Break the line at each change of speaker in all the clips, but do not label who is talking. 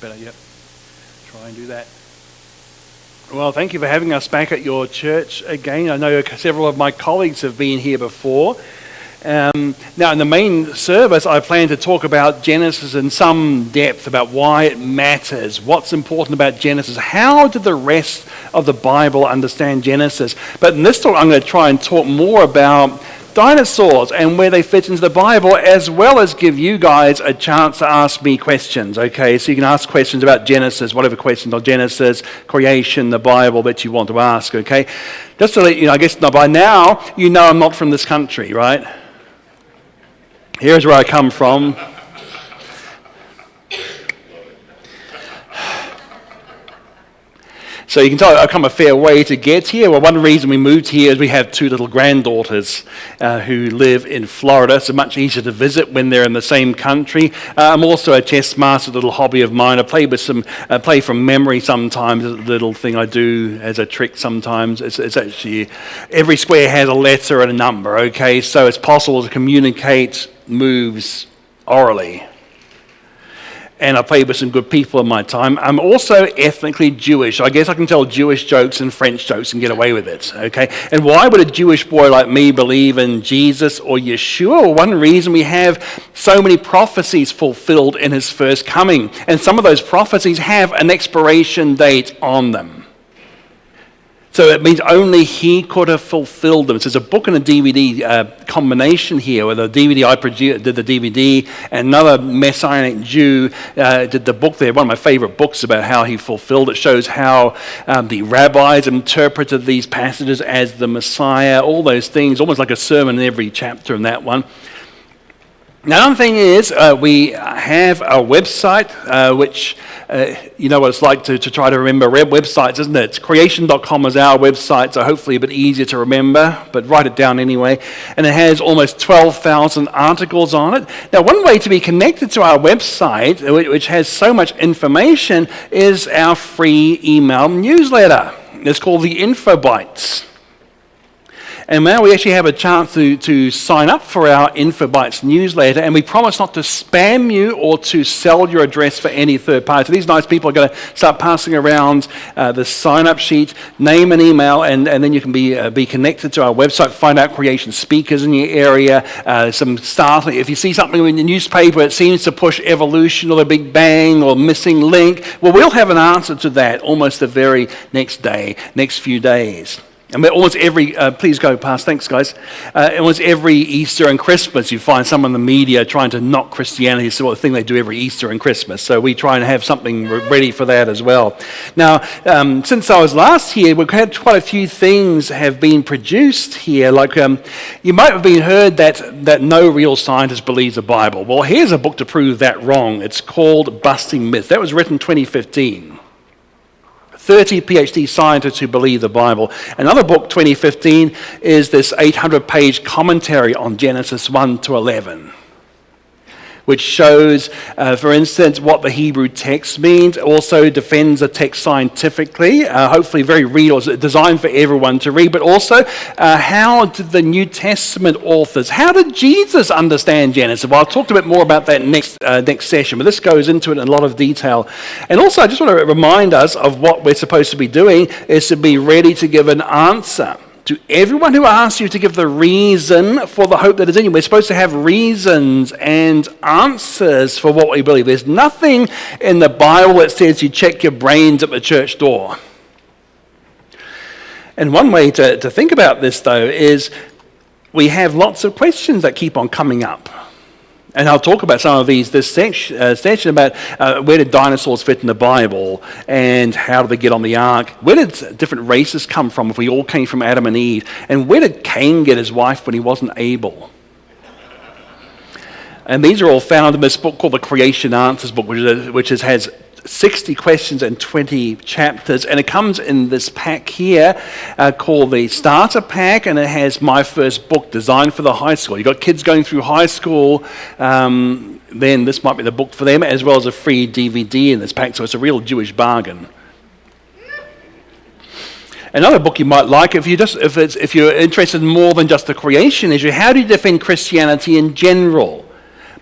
better, yep. Try and do that. Well, thank you for having us back at your church again. I know several of my colleagues have been here before. Now, in the main service, I plan to talk about Genesis in some depth, about why it matters, what's important about Genesis, how did the rest of the Bible understand Genesis. But in this talk, I'm going to try and talk more about dinosaurs and where they fit into the Bible, as well as give you guys a chance to ask me questions, okay? So you can ask questions about Genesis, whatever questions on Genesis, creation, the Bible that you want to ask, okay? Just to let you know, I guess by now, you know I'm not from this country, right? Here's where I come from. So you can tell I've come a fair way to get here. Well, one reason we moved here is we have two little granddaughters who live in Florida. So much easier to visit when they're in the same country. I'm also a chess master, a little hobby of mine. I play from memory sometimes, a little thing I do as a trick sometimes. It's actually, every square has a letter and a number, okay? So it's possible to communicate moves orally. And I played with some good people in my time. I'm also ethnically Jewish. I guess I can tell Jewish jokes and French jokes and get away with it, okay? And why would a Jewish boy like me believe in Jesus or Yeshua? Well, one reason we have so many prophecies fulfilled in his first coming. And some of those prophecies have an expiration date on them. So it means only he could have fulfilled them. So there's a book and a DVD combination here, where the DVD I did the DVD, and another Messianic Jew did the book there. One of my favorite books about how he fulfilled it. Shows how the rabbis interpreted these passages as the Messiah, all those things, almost like a sermon in every chapter in that one. Now, another thing is we have a website, which you know what it's like to try to remember websites, isn't it? Creation.com is our website, so hopefully a bit easier to remember, but write it down anyway. And it has almost 12,000 articles on it. Now, one way to be connected to our website, which has so much information, is our free email newsletter. It's called the InfoBytes. And now we actually have a chance to sign up for our InfoBytes newsletter, and we promise not to spam you or to sell your address for any third party. So these nice people are going to start passing around the sign-up sheet, name and email, and then you can be connected to our website, find out creation speakers in your area, some startling. If you see something in the newspaper that seems to push evolution or the Big Bang or missing link, well, we'll have an answer to that almost the very next day, next few days. And almost every, please go past, thanks guys. Almost every Easter and Christmas you find someone in the media trying to knock Christianity, it's the sort of thing they do every Easter and Christmas. So we try and have something ready for that as well. Now, since I was last here, we've had quite a few things have been produced here. Like you might have heard that no real scientist believes the Bible. Well, here's a book to prove that wrong. It's called Busting Myths. That was written 2015. 30 PhD scientists who believe the Bible. Another book, 2015, is this 800-page commentary on Genesis 1 to 11, which shows, for instance, what the Hebrew text means, also defends the text scientifically, hopefully very readable, designed for everyone to read, but also how did the New Testament authors, how did Jesus understand Genesis? Well, I'll talk a bit more about that next session, but this goes into it in a lot of detail. And also, I just want to remind us of what we're supposed to be doing, is to be ready to give an answer to everyone who asks you to give the reason for the hope that is in you. We're supposed to have reasons and answers for what we believe. There's nothing in the Bible that says you check your brains at the church door. And one way to think about this, though, is we have lots of questions that keep on coming up. And I'll talk about some of these this session about where did dinosaurs fit in the Bible and how did they get on the ark? Where did different races come from if we all came from Adam and Eve? And where did Cain get his wife when he wasn't Abel? And these are all found in this book called the Creation Answers book, which has 60 questions and 20 chapters, and it comes in this pack here called the Starter Pack, and it has my first book designed for the high school. You've got kids going through high school, then this might be the book for them, as well as a free DVD in this pack, so it's a real Jewish bargain. Another book you might like, if you're interested in more than just the creation issue, how do you defend Christianity in general?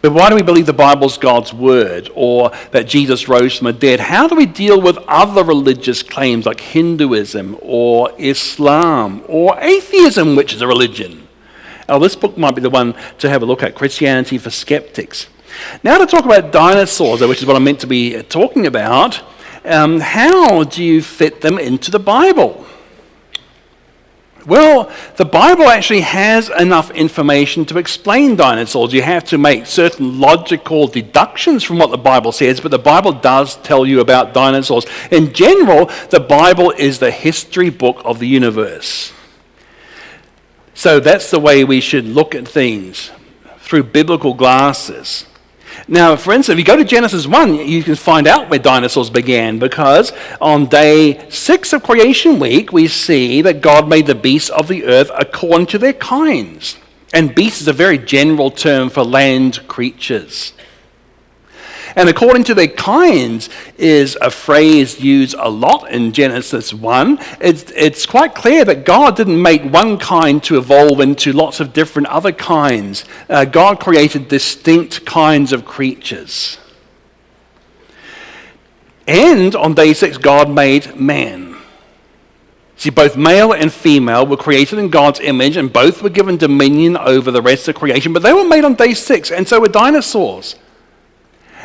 But why do we believe the Bible's God's word, or that Jesus rose from the dead? How do we deal with other religious claims like Hinduism or Islam or atheism, which is a religion? Now, this book might be the one to have a look at, Christianity for Skeptics. Now to talk about dinosaurs, which is what I'm meant to be talking about, how do you fit them into the Bible? Well, the Bible actually has enough information to explain dinosaurs. You have to make certain logical deductions from what the Bible says, but the Bible does tell you about dinosaurs. In general, the Bible is the history book of the universe. So that's the way we should look at things, through biblical glasses. Now, for instance, if you go to Genesis 1, you can find out where dinosaurs began, because on day 6 of creation week, we see that God made the beasts of the earth according to their kinds. And beast is a very general term for land creatures. And according to their kinds is a phrase used a lot in Genesis 1. It's quite clear that God didn't make one kind to evolve into lots of different other kinds. God created distinct kinds of creatures. And on day 6, God made man. See, both male and female were created in God's image, and both were given dominion over the rest of creation, but they were made on day 6, and so were dinosaurs.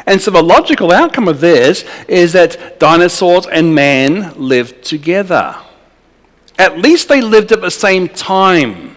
And so the logical outcome of this is that dinosaurs and man lived together. At least they lived at the same time.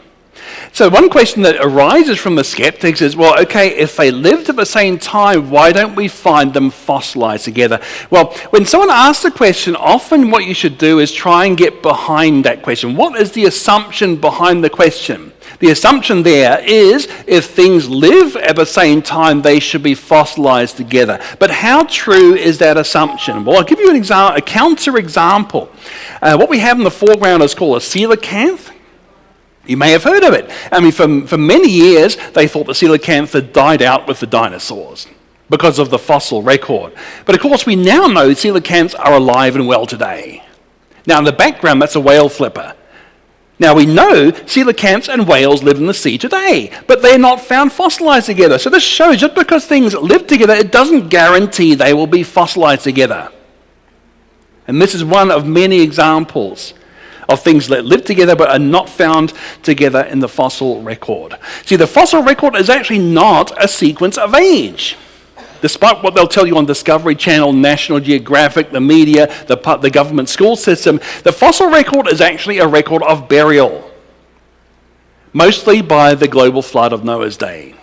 So one question that arises from the skeptics is, well, okay, if they lived at the same time, why don't we find them fossilized together? Well, when someone asks the question, often what you should do is try and get behind that question. What is the assumption behind the question? The assumption there is if things live at the same time, they should be fossilized together. But how true is that assumption? Well, I'll give you a counter-example. What we have in the foreground is called a coelacanth. You may have heard of it. I mean, for many years, they thought the coelacanth had died out with the dinosaurs because of the fossil record. But of course, we now know coelacanths are alive and well today. Now, in the background, that's a whale flipper. Now, we know coelacanths and whales live in the sea today, but they're not found fossilized together. So this shows just because things live together, it doesn't guarantee they will be fossilized together. And this is one of many examples of things that live together but are not found together in the fossil record. See, the fossil record is actually not a sequence of age. Despite what they'll tell you on Discovery Channel, National Geographic, the media, the government school system, the fossil record is actually a record of burial, mostly by the global flood of Noah's day.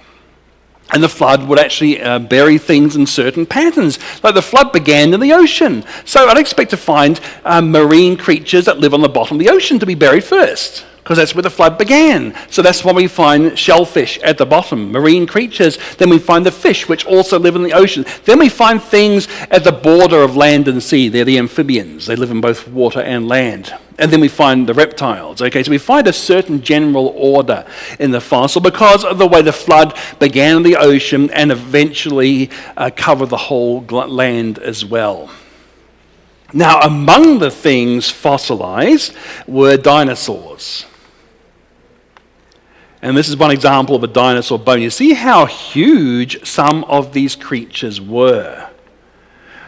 And the flood would actually bury things in certain patterns. Like the flood began in the ocean. So I'd expect to find marine creatures that live on the bottom of the ocean to be buried first, because that's where the flood began. So that's why we find shellfish at the bottom, marine creatures. Then we find the fish, which also live in the ocean. Then we find things at the border of land and sea. They're the amphibians. They live in both water and land. And then we find the reptiles. Okay, so we find a certain general order in the fossil because of the way the flood began in the ocean and eventually covered the whole land as well. Now, among the things fossilized were dinosaurs. And this is one example of a dinosaur bone. You see how huge some of these creatures were,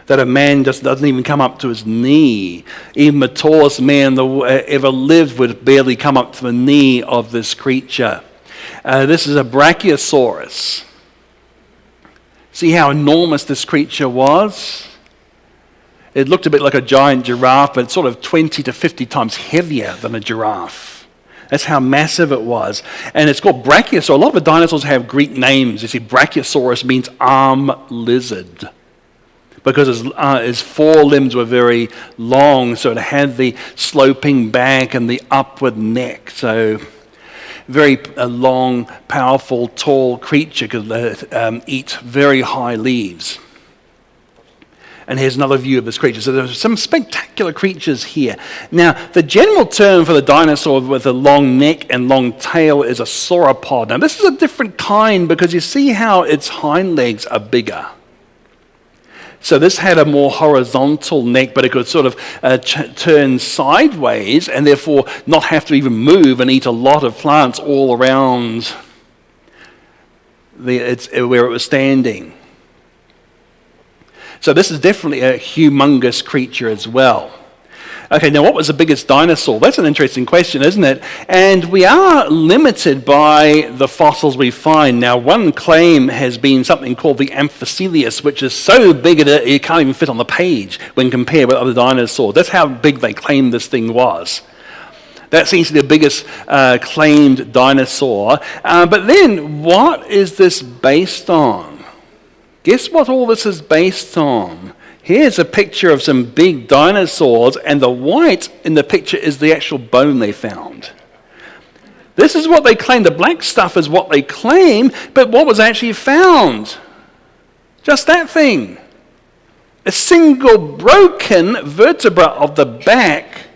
that a man just doesn't even come up to his knee. Even the tallest man that ever lived would barely come up to the knee of this creature. This is a Brachiosaurus. See how enormous this creature was? It looked a bit like a giant giraffe, but it's sort of 20 to 50 times heavier than a giraffe. That's how massive it was. And it's called Brachiosaurus. A lot of the dinosaurs have Greek names. You see, Brachiosaurus means arm lizard, because his forelimbs were very long, so it had the sloping back and the upward neck. So very long, powerful, tall creature could eat very high leaves. And here's another view of this creature. So there's some spectacular creatures here. Now, the general term for the dinosaur with a long neck and long tail is a sauropod. Now, this is a different kind because you see how its hind legs are bigger. So this had a more horizontal neck, but it could sort of turn sideways and therefore not have to even move and eat a lot of plants all around where it was standing. So this is definitely a humongous creature as well. Okay, now what was the biggest dinosaur? That's an interesting question, isn't it? And we are limited by the fossils we find. Now, one claim has been something called the Amphicelius, which is so big it can't even fit on the page when compared with other dinosaurs. That's how big they claim this thing was. That seems to be the biggest claimed dinosaur. But then, what is this based on? Guess what all this is based on? Here's a picture of some big dinosaurs, and the white in the picture is the actual bone they found. This is what they claim. The black stuff is what they claim, but what was actually found? Just that thing. A single broken vertebra of the back.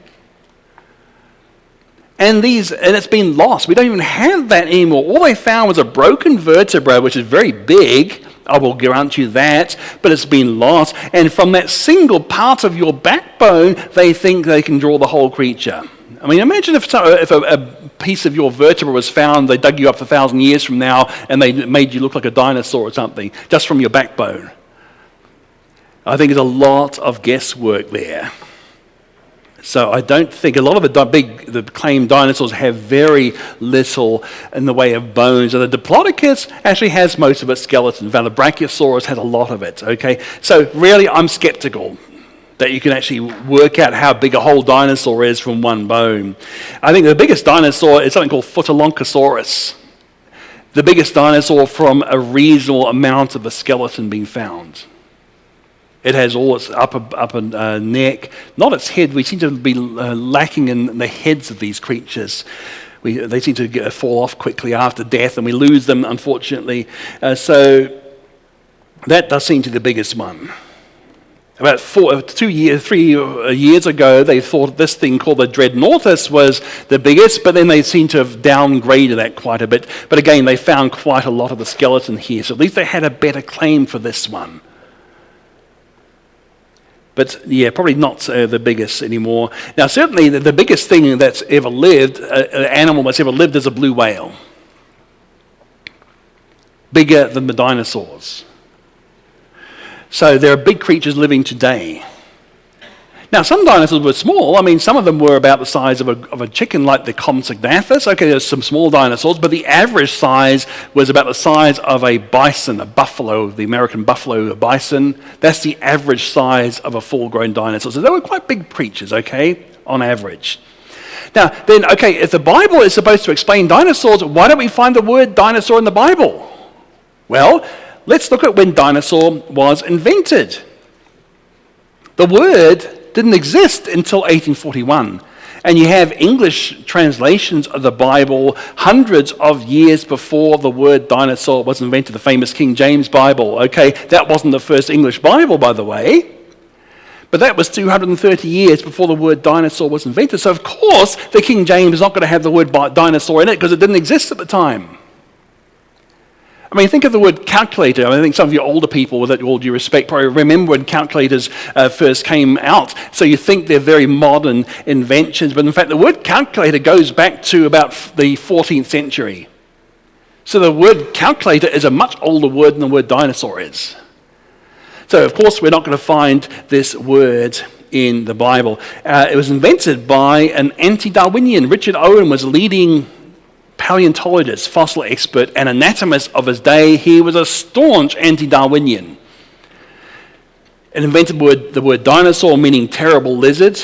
And it's been lost. We don't even have that anymore. All they found was a broken vertebra, which is very big. I will grant you that, but it's been lost. And from that single part of your backbone, they think they can draw the whole creature. I mean, imagine if a piece of your vertebra was found, they dug you up 1,000 years from now, and they made you look like a dinosaur or something, just from your backbone. I think there's a lot of guesswork there. So I don't think a lot of the claimed dinosaurs have very little in the way of bones. And the Diplodocus actually has most of its skeleton. The Brachiosaurus has a lot of it, okay? So really, I'm skeptical that you can actually work out how big a whole dinosaur is from one bone. I think the biggest dinosaur is something called Phytolonchosaurus. The biggest dinosaur from a reasonable amount of the skeleton being found. It has all its upper neck, not its head. We seem to be lacking in the heads of these creatures. They seem to fall off quickly after death, and we lose them, unfortunately. So that does seem to be the biggest one. About 3 years ago, they thought this thing called the Dreadnoughtus was the biggest, but then they seem to have downgraded that quite a bit. But again, they found quite a lot of the skeleton here, so at least they had a better claim for this one. But yeah, probably not the biggest anymore. Now, certainly the biggest thing that's ever lived, an animal that's ever lived, is a blue whale. Bigger than the dinosaurs. So there are big creatures living today. Now, some dinosaurs were small. I mean, some of them were about the size of a chicken, like the Compsognathus. Okay, there's some small dinosaurs, but the average size was about the size of a bison, a buffalo, the American buffalo, a bison. That's the average size of a full-grown dinosaur. So they were quite big creatures, okay, on average. Now, then, okay, if the Bible is supposed to explain dinosaurs, why don't we find the word dinosaur in the Bible? Well, let's look at when dinosaur was invented. The word didn't exist until 1841. And you have English translations of the Bible hundreds of years before the word dinosaur was invented, the famous King James Bible. Okay, that wasn't the first English Bible, by the way. But that was 230 years before the word dinosaur was invented. So, of course, the King James is not going to have the word dinosaur in it because it didn't exist at the time. I mean, think of the word calculator. I think some of you older people, with all due respect, probably remember when calculators first came out. So you think they're very modern inventions, but in fact the word calculator goes back to about the 14th century. So the word calculator is a much older word than the word dinosaur is. So of course we're not going to find this word in the Bible. It was invented by an anti-Darwinian. Richard Owen was a leading paleontologist, fossil expert, and anatomist of his day. He was a staunch anti-Darwinian. It invented the word dinosaur, meaning terrible lizard.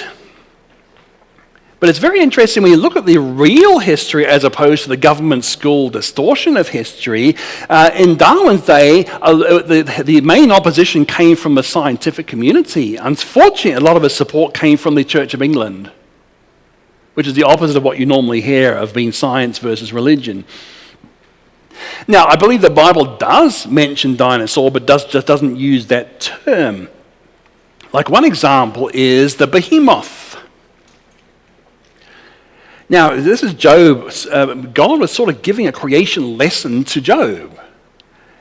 But it's very interesting when you look at the real history as opposed to the government school distortion of history. In Darwin's day, the main opposition came from the scientific community. Unfortunately, a lot of his support came from the Church of England, which is the opposite of what you normally hear of being science versus religion. Now, I believe the Bible does mention dinosaur, but just doesn't use that term. Like one example is the behemoth. Now, this is Job. God was sort of giving a creation lesson to Job.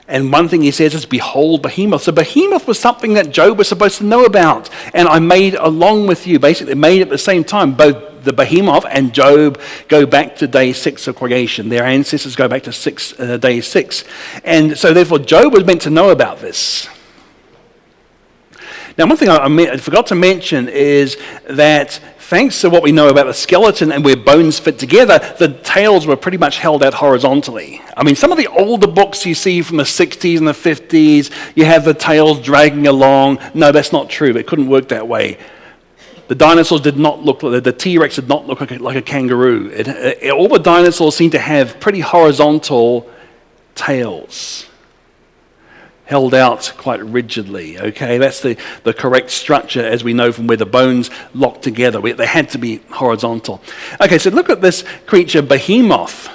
And one thing he says is, behold Behemoth. So Behemoth was something that Job was supposed to know about. And I made along with you, basically made at the same time. Both the Behemoth and Job go back to day 6 of creation. Their ancestors go back to day 6. And so therefore Job was meant to know about this. Now, one thing I forgot to mention is that thanks to what we know about the skeleton and where bones fit together, the tails were pretty much held out horizontally. I mean, some of the older books you see from the 60s and the 50s, you have the tails dragging along. No, that's not true. It couldn't work that way. The dinosaurs did not look like, the T-Rex did not look like a kangaroo. All the dinosaurs seem to have pretty horizontal tails, held out quite rigidly, okay? That's the correct structure as we know from where the bones locked together. They had to be horizontal. Okay, so look at this creature, Behemoth.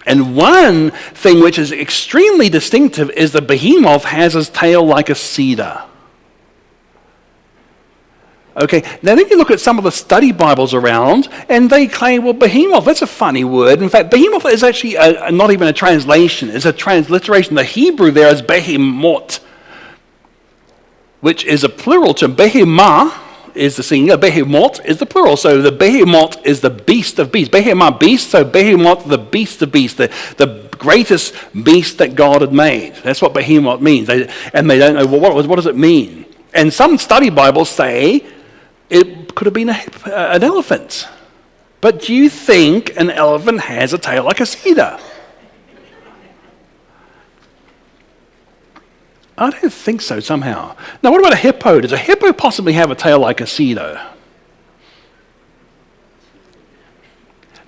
And one thing which is extremely distinctive is the Behemoth has his tail like a cedar. Okay, now then you look at some of the study Bibles around, and they claim, well, Behemoth, that's a funny word. In fact, Behemoth is actually not even a translation. It's a transliteration. The Hebrew there is Behemoth, which is a plural term. Behemah is the singular, Behemoth is the plural. So the Behemoth is the beast of beasts. Behemah, beast, so Behemoth, the beast of beasts, the greatest beast that God had made. That's what Behemoth means. And they don't know, well, what does it mean? And some study Bibles say it could have been an elephant. But do you think an elephant has a tail like a cedar? I don't think so somehow. Now, what about a hippo? Does a hippo possibly have a tail like a cedar?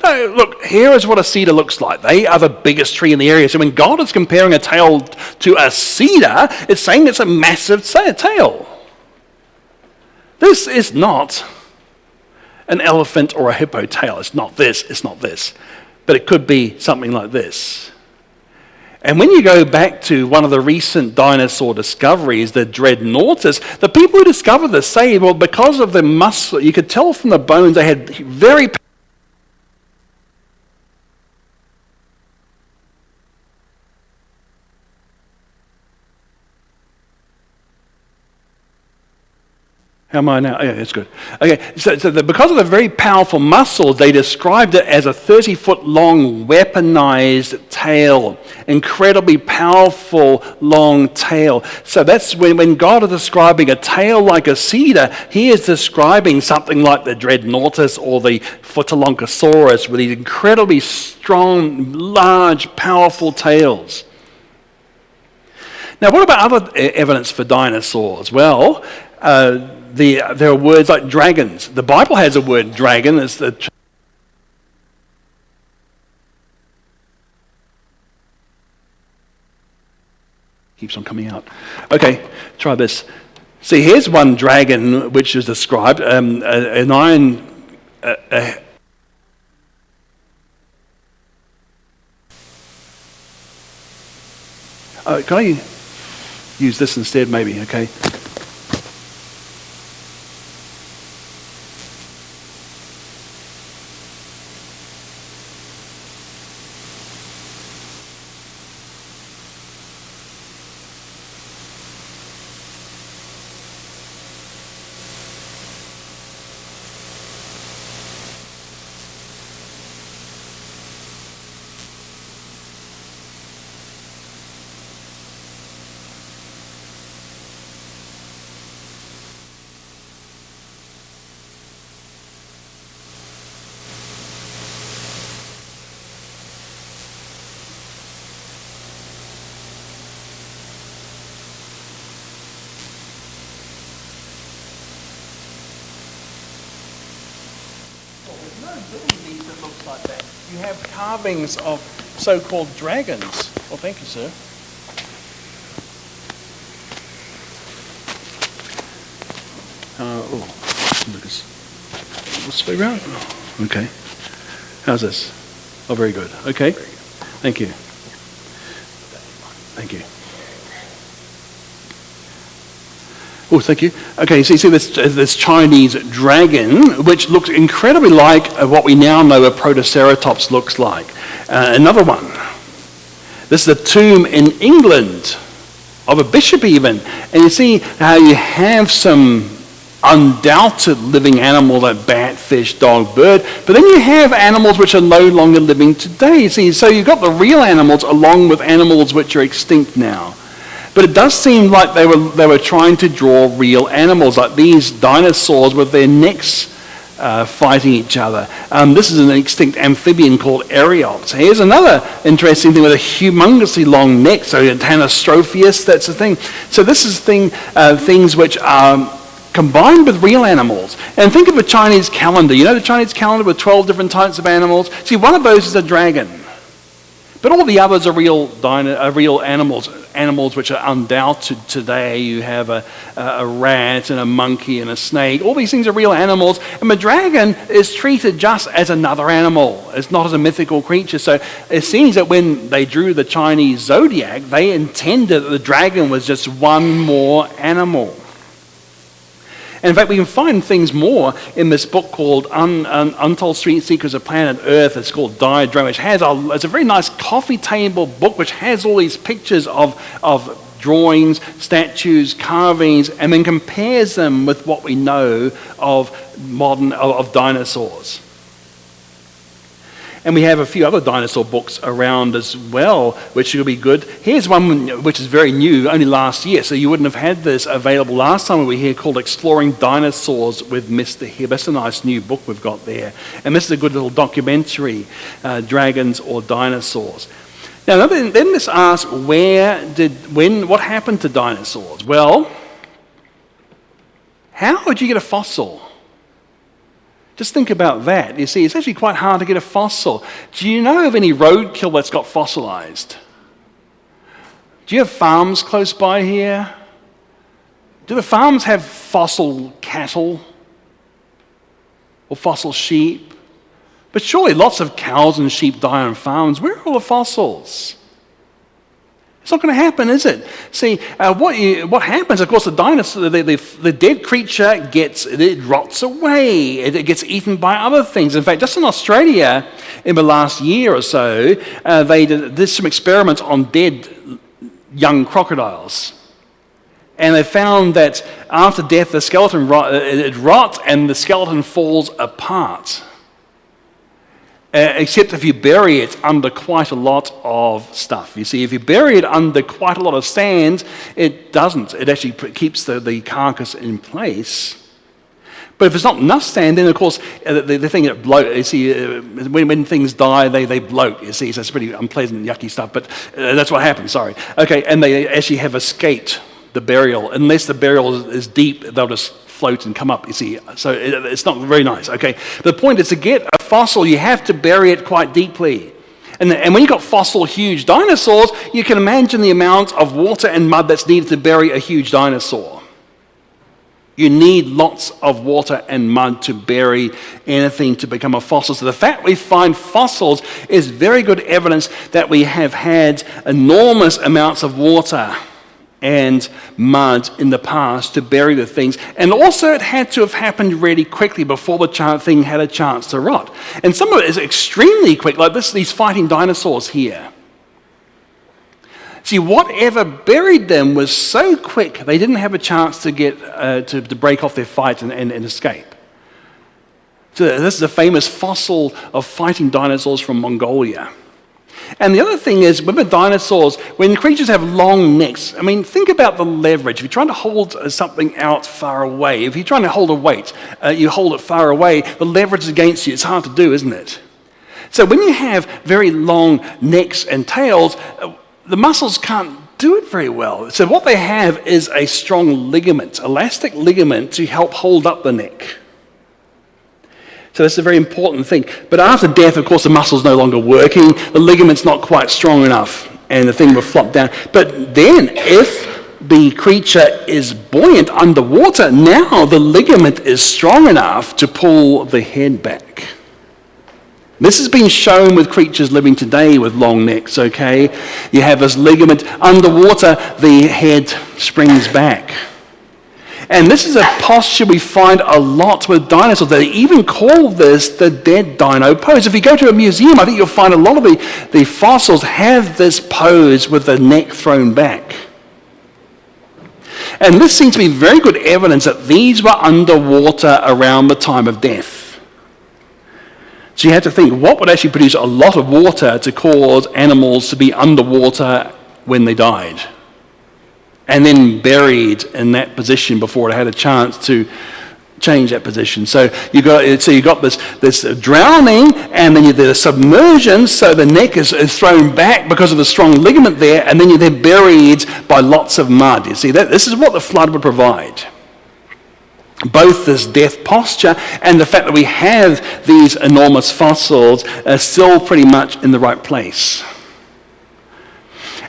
No, look, here is what a cedar looks like. They are the biggest tree in the area. So when God is comparing a tail to a cedar, it's saying it's a massive tail. This is not an elephant or a hippo tail. It's not this, it's not this. But it could be something like this. And when you go back to one of the recent dinosaur discoveries, the Dreadnoughtus, the people who discovered this say, well, because of the muscle, you could tell from the bones they had very How am I now? Yeah, that's good. Okay, so because of the very powerful muscles, they described it as a 30-foot long weaponized tail. Incredibly powerful long tail. So that's when God is describing a tail like a cedar, he is describing something like the Dreadnoughtus or the Photolongosaurus with these incredibly strong, large, powerful tails. Now, what about other evidence for dinosaurs? Well, there are words like dragons. The Bible has a word dragon. It's the keeps on coming out. Okay, try this. See, here's one dragon which is described, an iron. Can I use this instead, maybe? Okay. That looks like that. You have carvings of so-called dragons. Well, thank you, sir. Lucas. Let's be around. Okay. How's this? Oh, very good. Okay. Thank you. Thank you. Oh, thank you. Okay, so you see this Chinese dragon, which looks incredibly like what we now know a Protoceratops looks like. Another one. This is a tomb in England of a bishop even. And you see how you have some undoubted living animal like bat, fish, dog, bird, but then you have animals which are no longer living today. See, so you've got the real animals along with animals which are extinct now. But it does seem like they were trying to draw real animals, like these dinosaurs with their necks fighting each other. This is an extinct amphibian called Eriops. Here's another interesting thing with a humongously long neck, so Tanystropheus, that's the thing. So this is things which are combined with real animals. And think of a Chinese calendar. You know the Chinese calendar with 12 different types of animals? See, one of those is a dragon. But all the others are real animals which are undoubted today. You have a rat and a monkey and a snake. All these things are real animals. And the dragon is treated just as another animal. It's not as a mythical creature. So it seems that when they drew the Chinese zodiac, they intended that the dragon was just one more animal. And in fact, we can find things more in this book called Untold Street Secrets of Planet Earth. It's called Diagram, which it's a very nice coffee table book which has all these pictures of drawings, statues, carvings, and then compares them with what we know of dinosaurs. And we have a few other dinosaur books around as well, which will be good. Here's one which is very new, only last year, so you wouldn't have had this available last time we were here, called Exploring Dinosaurs with Mr. Hibb. That's a nice new book we've got there. And this is a good little documentary, Dragons or Dinosaurs. Now, then this asks, what happened to dinosaurs? Well, how would you get a fossil? Just think about that. You see, it's actually quite hard to get a fossil. Do you know of any roadkill that's got fossilized? Do you have farms close by here? Do the farms have fossil cattle or fossil sheep? But surely lots of cows and sheep die on farms. Where are all the fossils? It's not going to happen, is it? See, what happens, of course, the dinosaur, the dead creature it rots away. It gets eaten by other things. In fact, just in Australia, in the last year or so, they did some experiments on dead young crocodiles. And they found that after death, the skeleton rots and the skeleton falls apart. Except if you bury it under quite a lot of stuff. You see, if you bury it under quite a lot of sand, it doesn't. It actually keeps the carcass in place. But if it's not enough sand, then of course the thing that bloat. You see, when things die, they bloat. You see, so it's pretty unpleasant, yucky stuff. But that's what happens. Sorry. Okay, and they actually have escaped the burial. Unless the burial is deep, they'll just float and come up, you see. So it's not very nice, okay? The point is, to get a fossil, you have to bury it quite deeply. And when you've got fossil huge dinosaurs, you can imagine the amount of water and mud that's needed to bury a huge dinosaur. You need lots of water and mud to bury anything to become a fossil. So the fact we find fossils is very good evidence that we have had enormous amounts of water and mud in the past to bury the things. And also it had to have happened really quickly before the thing had a chance to rot. And some of it is extremely quick, like these fighting dinosaurs here. See, whatever buried them was so quick, they didn't have a chance to get to break off their fight and escape. So this is a famous fossil of fighting dinosaurs from Mongolia. And the other thing is, with the dinosaurs, when creatures have long necks, I mean, think about the leverage. If you're trying to hold something out far away, if you're trying to hold a weight, you hold it far away, the leverage is against you. It's hard to do, isn't it? So when you have very long necks and tails, the muscles can't do it very well. So what they have is a strong ligament, elastic ligament, to help hold up the neck. So that's a very important thing. But after death, of course, the muscle's no longer working, the ligament's not quite strong enough, and the thing will flop down. But then, if the creature is buoyant underwater, now the ligament is strong enough to pull the head back. This has been shown with creatures living today with long necks, okay? You have this ligament underwater, the head springs back. And this is a posture we find a lot with dinosaurs. They even call this the dead dino pose. If you go to a museum, I think you'll find a lot of the fossils have this pose with the neck thrown back. And this seems to be very good evidence that these were underwater around the time of death. So you have to think, what would actually produce a lot of water to cause animals to be underwater when they died? And then buried in that position before it had a chance to change that position. So you got this drowning, and then the submersion, so the neck is thrown back because of the strong ligament there, and then you're then buried by lots of mud. You see, this is what the flood would provide. Both this death posture and the fact that we have these enormous fossils are still pretty much in the right place.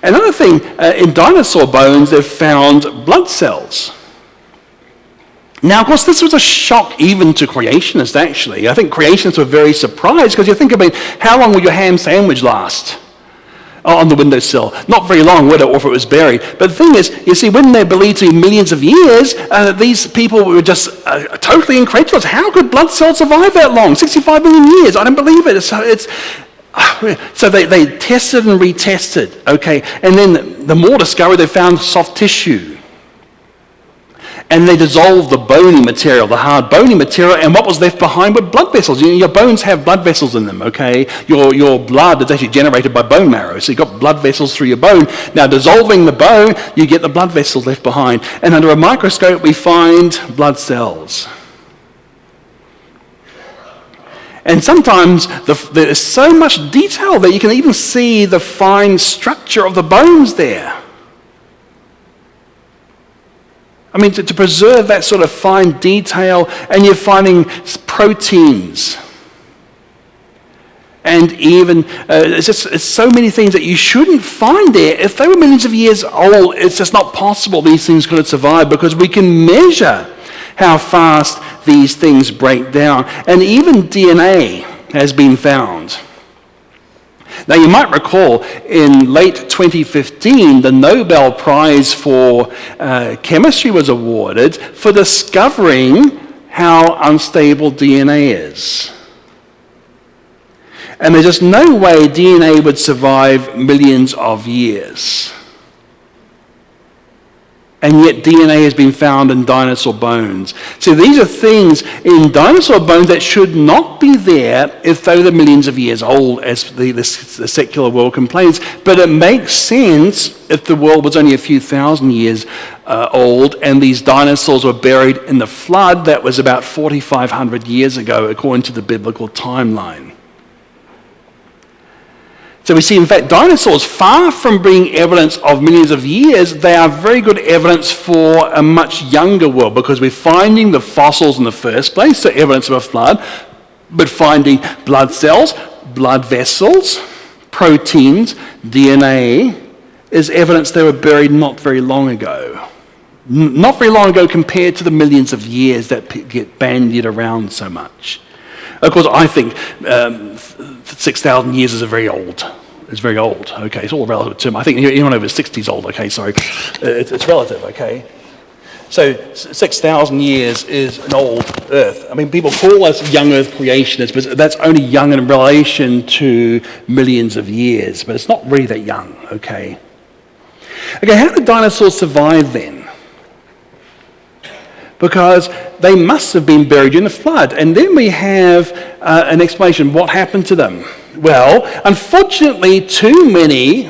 Another thing, in dinosaur bones, they've found blood cells. Now, of course, this was a shock even to creationists, actually. I think creationists were very surprised, because you think about how long would your ham sandwich last on the windowsill? Not very long, would it, or if it was buried. But the thing is, you see, when they're believed to be millions of years, these people were just totally incredulous. How could blood cells survive that long? 65 million years? I don't believe it. So they tested and retested, okay? And then the more discovery, they found soft tissue. And they dissolved the bony material, the hard bony material, and what was left behind were blood vessels. Your bones have blood vessels in them, okay? Your blood is actually generated by bone marrow, so you've got blood vessels through your bone. Now, dissolving the bone, you get the blood vessels left behind. And under a microscope, we find blood cells. And sometimes there's so much detail that you can even see the fine structure of the bones there. I mean, to preserve that sort of fine detail, and you're finding proteins. And even, it's so many things that you shouldn't find there. If they were millions of years old, it's just not possible these things could have survived, because we can measure how fast these things break down. And even DNA has been found. Now, you might recall in late 2015, the Nobel Prize for Chemistry was awarded for discovering how unstable DNA is. And there's just no way DNA would survive millions of years. And yet DNA has been found in dinosaur bones. So these are things in dinosaur bones that should not be there if they were millions of years old, as the secular world complains. But it makes sense if the world was only a few thousand years old, and these dinosaurs were buried in the flood that was about 4,500 years ago, according to the biblical timeline. So we see, in fact, dinosaurs, far from being evidence of millions of years, they are very good evidence for a much younger world, because we're finding the fossils in the first place, so evidence of a flood, but finding blood cells, blood vessels, proteins, DNA, is evidence they were buried not very long ago. Not very long ago compared to the millions of years that get bandied around so much. Of course, I think 6,000 years is very old. It's very old, okay? It's all a relative term. I think anyone over 60 is old, okay? Sorry. It's relative, okay? So 6,000 years is an old Earth. I mean, people call us young Earth creationists, but that's only young in relation to millions of years. But it's not really that young, okay? Okay, how did dinosaurs survive then? Because they must have been buried in the flood. And then we have an explanation. What happened to them? Well, unfortunately, too many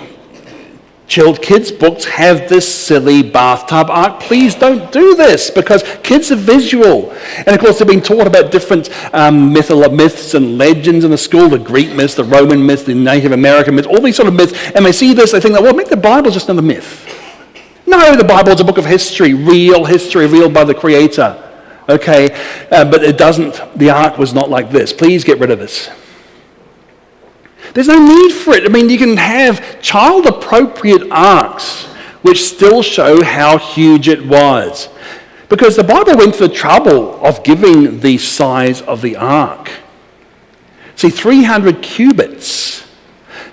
chilled kids' books have this silly bathtub ark. Please don't do this, because kids are visual. And of course, they're being taught about different myths and legends in the school, the Greek myths, the Roman myths, the Native American myths, all these sort of myths. And they see this, they think, well, make the Bible just another myth. No, the Bible is a book of history revealed by the Creator. Okay, but it doesn't, the ark was not like this. Please get rid of this. There's no need for it. I mean, you can have child-appropriate arks which still show how huge it was. Because the Bible went to the trouble of giving the size of the ark. See, 300 cubits.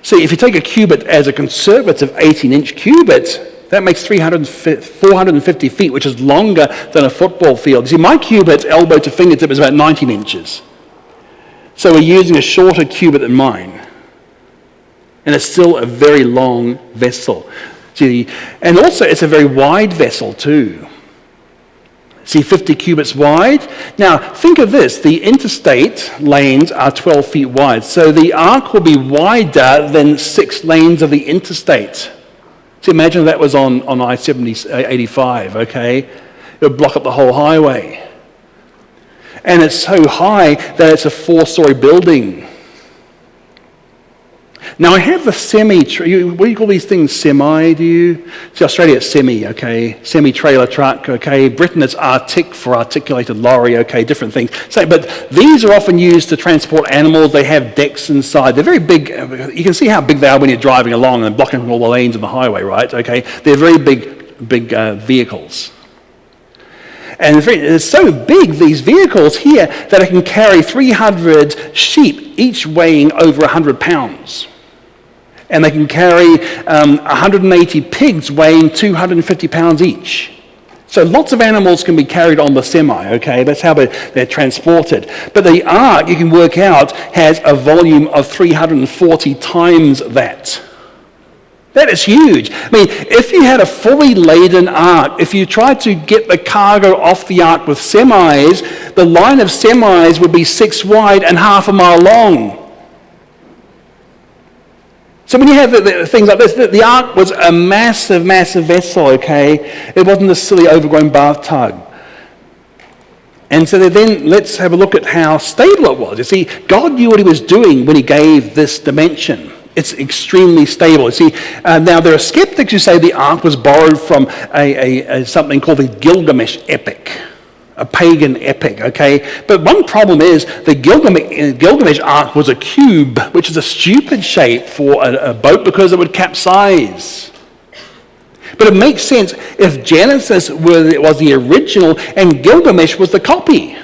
See, if you take a cubit as a conservative 18-inch cubit, That makes 450 feet, which is longer than a football field. You see, my cubit, elbow to fingertip, is about 19 inches. So we're using a shorter cubit than mine. And it's still a very long vessel. See, and also it's a very wide vessel too. See, 50 cubits wide. Now, think of this. The interstate lanes are 12 feet wide. So the ark will be wider than 6 lanes of the interstate. So imagine if that was on I-85, okay? It would block up the whole highway. And it's so high that it's a 4-story building. Now, I have the what do you call these things? Semi, do you? See, Australia, it's semi, okay? Semi-trailer truck, okay? Britain, it's artic for articulated lorry, okay? Different things. So, but these are often used to transport animals. They have decks inside. They're very big. You can see how big they are when you're driving along and blocking all the lanes on the highway, right? Okay? They're very big vehicles. And it's so big, these vehicles here, that it can carry 300 sheep, each weighing over 100 pounds. And they can carry 180 pigs weighing 250 pounds each. So lots of animals can be carried on the semi, okay? That's how they're transported. But the ark, you can work out, has a volume of 340 times that. That is huge. I mean, if you had a fully laden ark, if you tried to get the cargo off the ark with semis, the line of semis would be 6 wide and half a mile long. So when you have things like this, the ark was a massive, massive vessel, okay? It wasn't a silly overgrown bathtub. And so then let's have a look at how stable it was. You see, God knew what he was doing when he gave this dimension. It's extremely stable. You see, now there are skeptics who say the ark was borrowed from something called the Gilgamesh epic, a pagan epic, okay? But one problem is the Gilgamesh ark was a cube, which is a stupid shape for a boat because it would capsize. But it makes sense if Genesis was the original and Gilgamesh was the copy.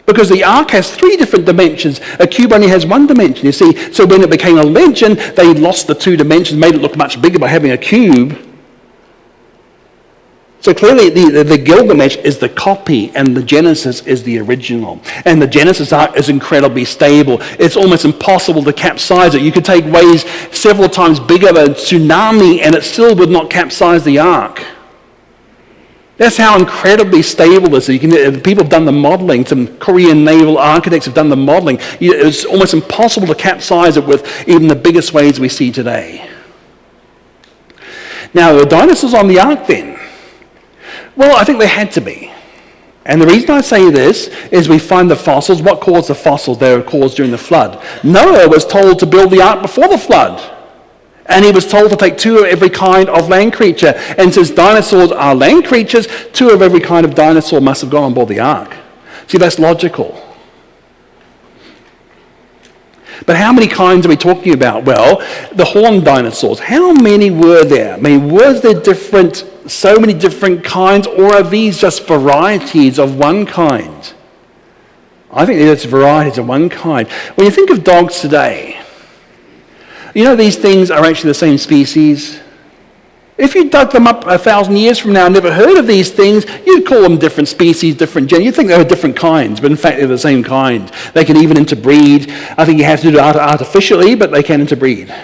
Because the ark has 3 different dimensions. A cube only has 1 dimension, you see. So when it became a legend, they lost the 2 dimensions, made it look much bigger by having a cube. So clearly the Gilgamesh is the copy and the Genesis is the original. And the Genesis ark is incredibly stable. It's almost impossible to capsize it. You could take waves several times bigger than a tsunami and it still would not capsize the ark. That's how incredibly stable this is. People have done the modeling. Some Korean naval architects have done the modeling. It's almost impossible to capsize it with even the biggest waves we see today. Now, the dinosaurs on the ark then? Well, I think they had to be. And the reason I say this is we find the fossils. What caused the fossils? They were caused during the flood. Noah was told to build the ark before the flood. And he was told to take 2 of every kind of land creature. And since dinosaurs are land creatures, 2 of every kind of dinosaur must have gone on board the ark. See, that's logical. But how many kinds are we talking about? Well, the horned dinosaurs. How many were there? I mean, was there so many different kinds, or are these just varieties of one kind? I think it's varieties of one kind. When you think of dogs today, you know these things are actually the same species. If you dug them up 1,000 years from now and never heard of these things, you'd call them different species, different gender. You'd think they were different kinds, but in fact they're the same kind. They can even interbreed. I think you have to do it artificially, but they can interbreed.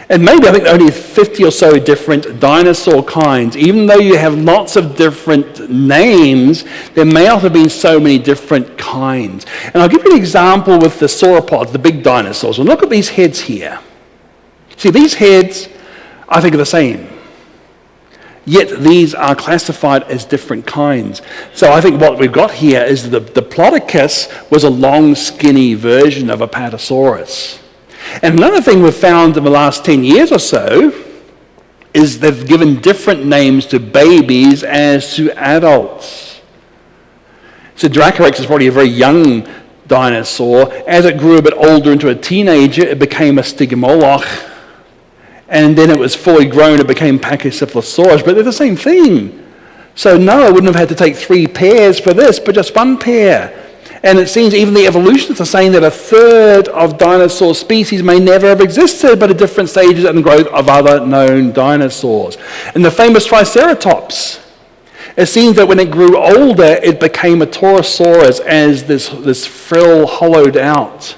And maybe I think there are only 50 or so different dinosaur kinds. Even though you have lots of different names, there may not have been so many different kinds. And I'll give you an example with the sauropods, the big dinosaurs. And look at these heads here. See, these heads, I think, are the same. Yet these are classified as different kinds. So I think what we've got here is the Diplodocus was a long, skinny version of Apatosaurus. And another thing we've found in the last 10 years or so is they've given different names to babies as to adults. So Dracorex is probably a very young dinosaur. As it grew a bit older into a teenager, it became a Stygimoloch. And then it was fully grown, it became Pachycephalosaurus. But they're the same thing. So Noah wouldn't have had to take 3 pairs for this, but just 1 pair. And it seems even the evolutionists are saying that a third of dinosaur species may never have existed, but at different stages in the growth of other known dinosaurs. And the famous Triceratops, it seems that when it grew older, it became a Torosaurus as this frill hollowed out.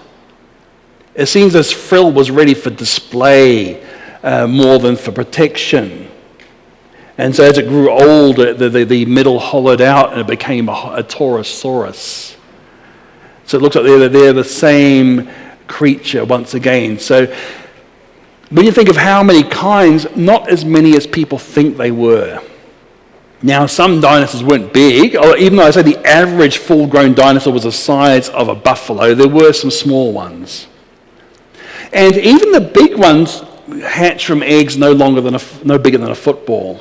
It seems this frill was ready for display more than for protection. And so as it grew older, the middle hollowed out and it became a Torosaurus. So it looks like they're the same creature once again. So when you think of how many kinds, not as many as people think they were. Now, some dinosaurs weren't big, or even though I say the average full-grown dinosaur was the size of a buffalo, there were some small ones. And even the big ones hatch from eggs no bigger than a football.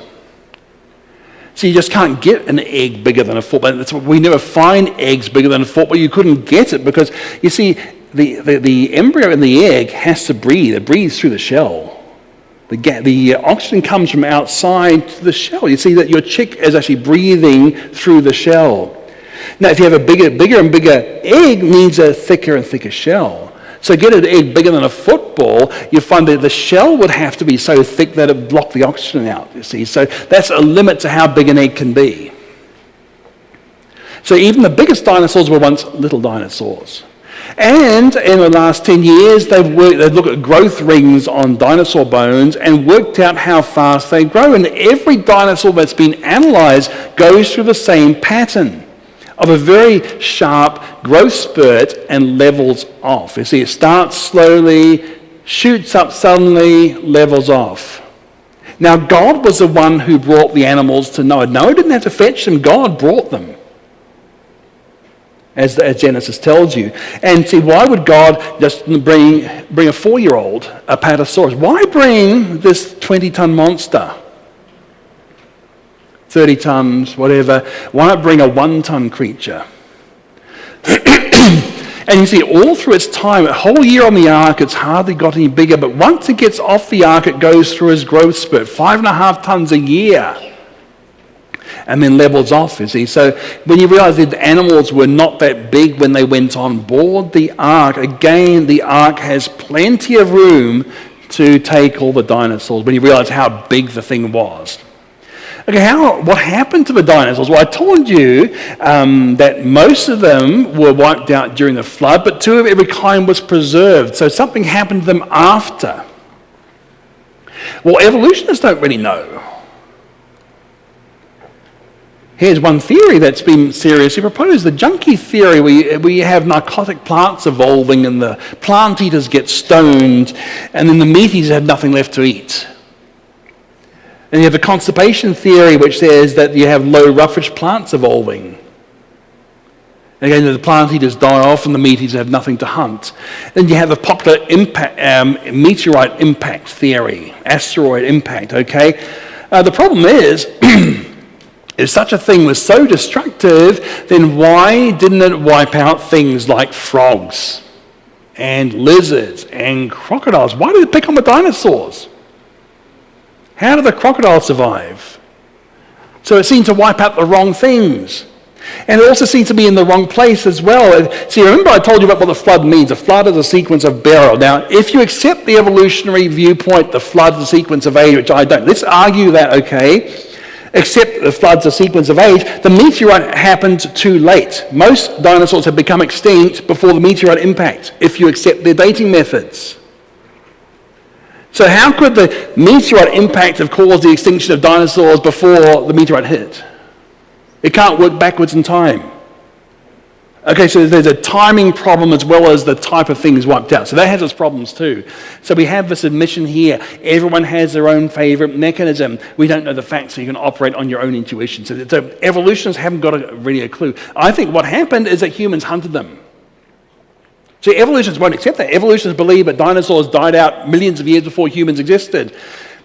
So you just can't get an egg bigger than a football. We never find eggs bigger than a football. You couldn't get it because, you see, the embryo in the egg has to breathe. It breathes through the shell. The oxygen comes from outside to the shell. You see that your chick is actually breathing through the shell. Now, if you have a bigger and bigger egg, needs a thicker and thicker shell. So get an egg bigger than a football, you find that the shell would have to be so thick that it blocked the oxygen out, you see. So that's a limit to how big an egg can be. So even the biggest dinosaurs were once little dinosaurs. And in the last 10 years, they've looked at growth rings on dinosaur bones and worked out how fast they grow. And every dinosaur that's been analysed goes through the same pattern of a very sharp growth spurt and levels off. You see, it starts slowly, shoots up suddenly, levels off. Now, God was the one who brought the animals to Noah. Noah didn't have to fetch them. God brought them, as Genesis tells you. And see, why would God just bring a 4-year-old, a Apatosaurus? Why bring this 20-ton monster? 30 tons, whatever. Why not bring a 1-ton creature? And you see, all through its time, a whole year on the ark, it's hardly got any bigger. But once it gets off the ark, it goes through its growth spurt, 5.5 tons a year. And then levels off, you see. So when you realize that the animals were not that big when they went on board the ark, again, the ark has plenty of room to take all the dinosaurs when you realize how big the thing was. Okay, what happened to the dinosaurs? Well, I told you that most of them were wiped out during the flood, but 2 of every kind was preserved. So something happened to them after. Well, evolutionists don't really know. Here's one theory that's been seriously proposed, the junkie theory, where you have narcotic plants evolving and the plant eaters get stoned, and then the meat eaters have nothing left to eat. And you have the constipation theory, which says that you have low roughage plants evolving. And again, the plant eaters die off and the meat eaters have nothing to hunt. Then you have the popular meteorite impact theory, asteroid impact, okay? The problem is, if such a thing was so destructive, then why didn't it wipe out things like frogs and lizards and crocodiles? Why did it pick on the dinosaurs? How did the crocodile survive? So it seemed to wipe out the wrong things. And it also seems to be in the wrong place as well. See, remember I told you about what the flood means. A flood is a sequence of burial. Now, if you accept the evolutionary viewpoint, the flood is a sequence of age, which I don't. Let's argue that, okay? Except the flood's a sequence of age. The meteorite happened too late. Most dinosaurs have become extinct before the meteorite impact, if you accept their dating methods. So how could the meteorite impact have caused the extinction of dinosaurs before the meteorite hit? It can't work backwards in time. Okay, so there's a timing problem as well as the type of things wiped out. So that has its problems too. So we have this admission here. Everyone has their own favorite mechanism. We don't know the facts, so you can operate on your own intuition. So evolutionists haven't got really a clue. I think what happened is that humans hunted them. So evolutionists won't accept that. Evolutionists believe that dinosaurs died out millions of years before humans existed.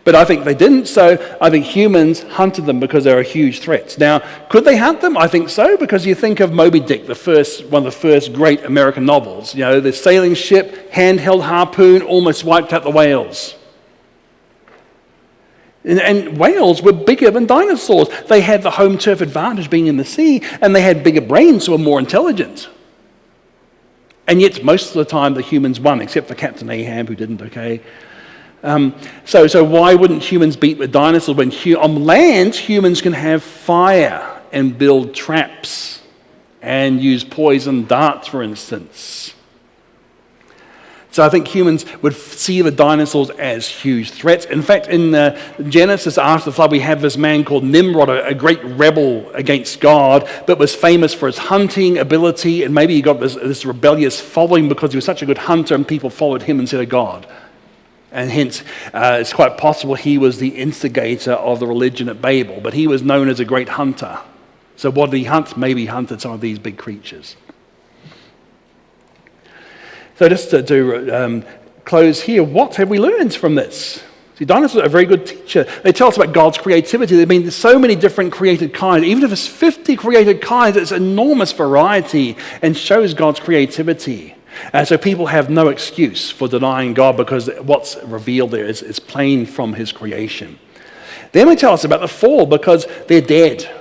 But I think they didn't, so I think humans hunted them because they were huge threats. Now, could they hunt them? I think so, because you think of Moby Dick, one of the first great American novels. You know, the sailing ship, handheld harpoon, almost wiped out the whales. And whales were bigger than dinosaurs. They had the home turf advantage being in the sea, and they had bigger brains, so were more intelligent. And yet, most of the time, the humans won, except for Captain Ahab, who didn't, okay? So why wouldn't humans beat the dinosaurs when on land, humans can have fire and build traps and use poison darts, for instance? So I think humans would see the dinosaurs as huge threats. In fact, in Genesis, after the flood, we have this man called Nimrod, a great rebel against God, but was famous for his hunting ability, and maybe he got this rebellious following because he was such a good hunter and people followed him instead of God. And hence, it's quite possible he was the instigator of the religion at Babel, but he was known as a great hunter. So what did he hunt? Maybe he hunted some of these big creatures. So just to close here, what have we learned from this? See, dinosaurs are a very good teacher. They tell us about God's creativity. I mean, there's so many different created kinds. Even if it's 50 created kinds, it's enormous variety and shows God's creativity. And so people have no excuse for denying God because what's revealed there is plain from his creation. Then they tell us about the fall because they're dead.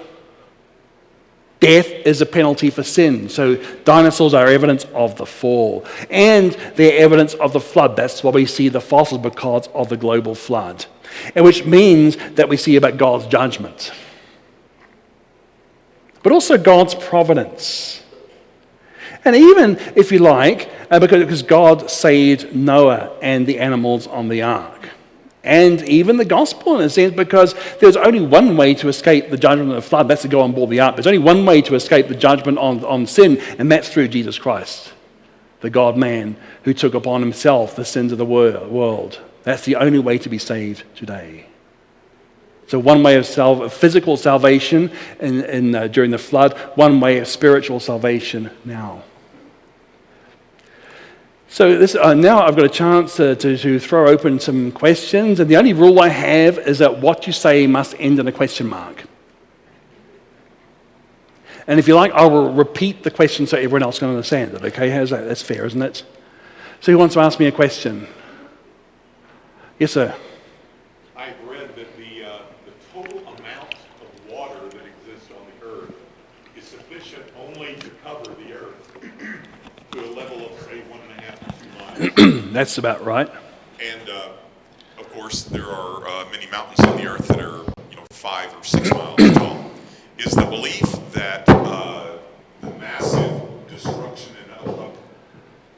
Death is a penalty for sin. So dinosaurs are evidence of the fall. And they're evidence of the flood. That's why we see the fossils, because of the global flood. And which means that we see about God's judgment. But also God's providence. And even, if you like, because God saved Noah and the animals on the ark. And even the gospel, in a sense, because there's only one way to escape the judgment of the flood. That's to go on board the ark. There's only one way to escape the judgment on sin, and that's through Jesus Christ, the God-man who took upon himself the sins of the world. That's the only way to be saved today. So one way of physical salvation during the flood, one way of spiritual salvation now. So now I've got a chance to throw open some questions, and the only rule I have is that what you say must end in a question mark. And if you like, I will repeat the question so everyone else can understand it, okay? How's that? That's fair, isn't it? So who wants to ask me a question? Yes, sir.
I've read that the total amount of water that exists on the earth is sufficient only to cover the earth to a level of, say, 1.5 to 2 miles.
That's about right.
And, of course, there are many mountains on the earth that are, 5 or 6 miles tall. Is the belief that the massive destruction and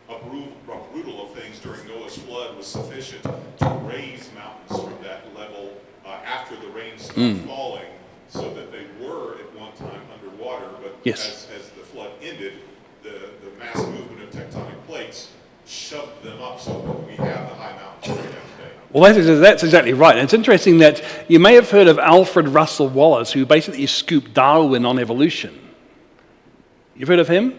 uprootal of things during Noah's flood was sufficient to raise mountains from that level after the rains stopped falling, so that they were at one time underwater, but
yes,
as the flood ended, the mass movement of tectonic plates shoved them up so that we have the high mountains we have today.
Well, that's exactly right. And it's interesting that you may have heard of Alfred Russel Wallace, who basically scooped Darwin on evolution. You've heard of him?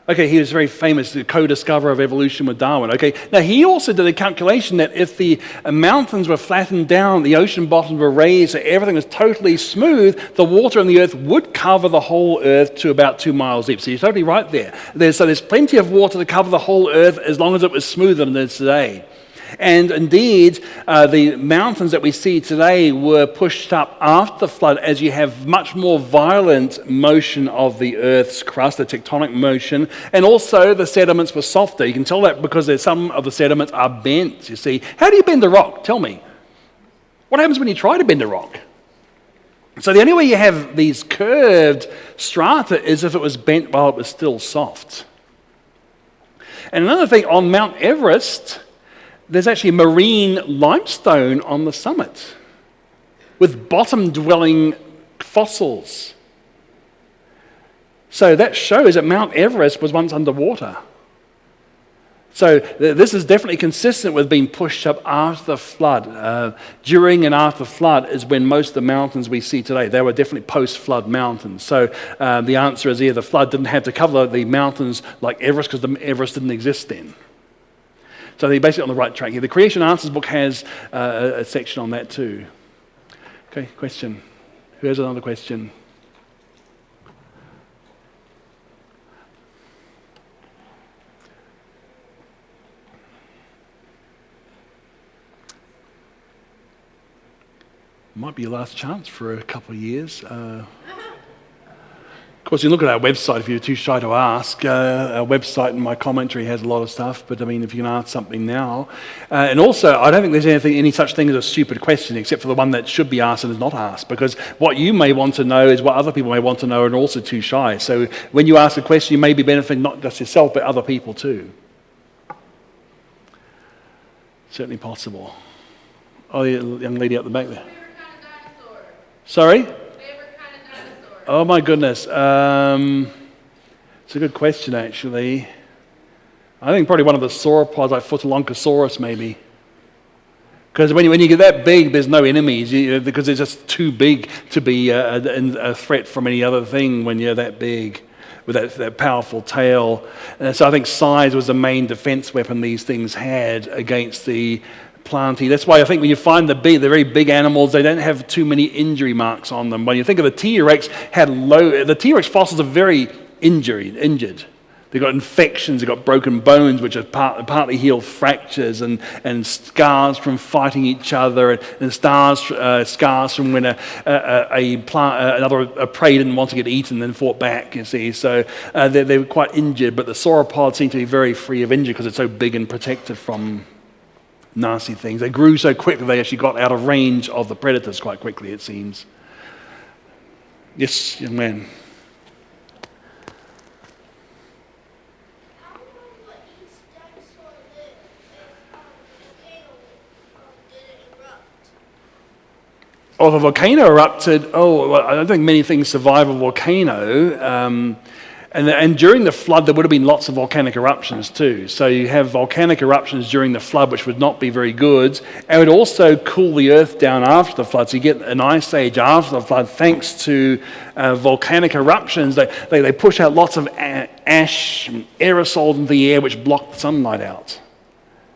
Okay, he was very famous, the co-discoverer of evolution with Darwin. Okay, now he also did a calculation that if the mountains were flattened down, the ocean bottoms were raised, so everything was totally smooth, the water on the earth would cover the whole earth to about 2 miles deep. So you're totally right there. There's plenty of water to cover the whole earth as long as it was smoother than it is today. And indeed, the mountains that we see today were pushed up after the flood as you have much more violent motion of the Earth's crust, the tectonic motion, and also the sediments were softer. You can tell that because some of the sediments are bent, you see. How do you bend a rock? Tell me. What happens when you try to bend a rock? So the only way you have these curved strata is if it was bent while it was still soft. And another thing, on Mount Everest, there's actually marine limestone on the summit with bottom-dwelling fossils. So that shows that Mount Everest was once underwater. So this is definitely consistent with being pushed up after the flood. During and after the flood is when most of the mountains we see today, they were definitely post-flood mountains. So the answer is the flood didn't have to cover the mountains like Everest because the Everest didn't exist then. So they're basically on the right track here. The Creation Answers book has a section on that too. Okay, question. Who has another question? Might be your last chance for a couple of years. Of course, you look at our website if you're too shy to ask. Our website and my commentary has a lot of stuff, but I mean, if you can ask something now. And also, I don't think there's any such thing as a stupid question, except for the one that should be asked and is not asked, because what you may want to know is what other people may want to know and are also too shy. So when you ask a question, you may be benefiting not just yourself, but other people too. Certainly possible. Oh, the young lady up the back there.
Favorite kind of dinosaur?
Sorry?
Favorite kind of dinosaur?
Oh my goodness. It's a good question, actually. I think probably one of the sauropods, like Phytolonchosaurus, maybe. Because when you get that big, there's no enemies, because it's just too big to be a threat from any other thing when you're that big, with that powerful tail. And so I think size was the main defense weapon these things had against the plantae. That's why I think when you find the very big animals, they don't have too many injury marks on them. When you think of the T-Rex, the T-Rex fossils are very injured. They've got infections, they've got broken bones, which are partly healed fractures, and scars from fighting each other, and scars from when a prey didn't want to get eaten and fought back, you see. So they were quite injured, but the sauropods seem to be very free of injury because it's so big and protected from nasty things. They grew so quickly, they actually got out of range of the predators quite quickly, it seems. Yes, young man.
How long will each dinosaur live if volcano didn't erupt?
Oh, if a volcano erupted, well, I don't think many things survive a volcano. And during the flood, there would have been lots of volcanic eruptions too. So you have volcanic eruptions during the flood, which would not be very good. And it would also cool the earth down after the flood. So you get an ice age after the flood thanks to volcanic eruptions. They push out lots of ash and aerosols into the air, which block the sunlight out.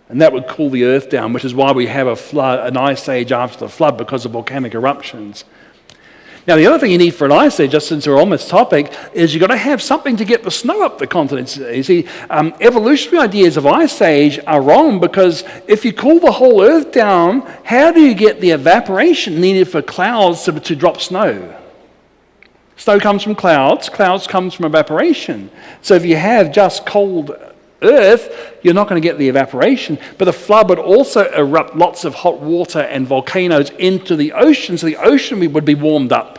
And that would cool the earth down, which is why we have an ice age after the flood, because of volcanic eruptions. Now, the other thing you need for an ice age, just since we're on this topic, is you've got to have something to get the snow up the continents. You see, evolutionary ideas of ice age are wrong, because if you cool the whole earth down, how do you get the evaporation needed for clouds to drop snow? Snow comes from clouds comes from evaporation. So if you have just cold earth, you're not going to get the evaporation. But the flood would also erupt lots of hot water and volcanoes into the ocean, so the ocean would be warmed up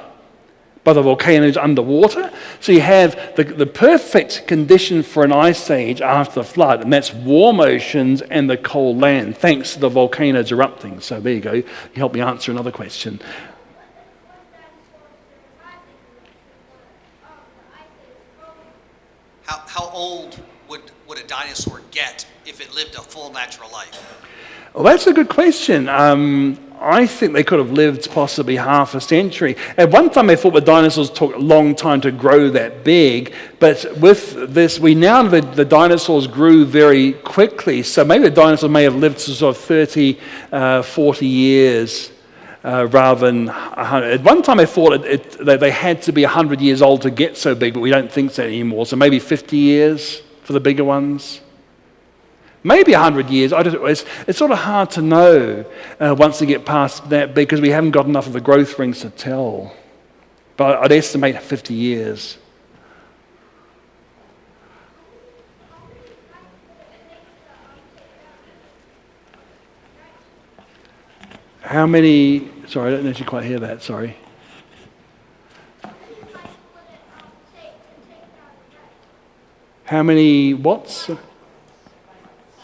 by the volcanoes underwater. So you have the perfect condition for an ice age after the flood, and that's warm oceans and the cold land, thanks to the volcanoes erupting. So there you go. You helped me answer another question.
How old would a dinosaur get if it lived a full natural life?
Well, that's a good question. I think they could have lived possibly half a century. At one time, they thought the dinosaurs took a long time to grow that big, but with this, we now know that the dinosaurs grew very quickly. So maybe the dinosaurs may have lived to sort of 30, 40 years rather than 100. At one time, I thought that they had to be 100 years old to get so big, but we don't think so anymore. So maybe 50 years for the bigger ones. Maybe 100 years. It's sort of hard to know once they get past that, because we haven't got enough of the growth rings to tell. But I'd estimate 50 years. How many... Sorry, I don't actually quite hear that, sorry. How many what's?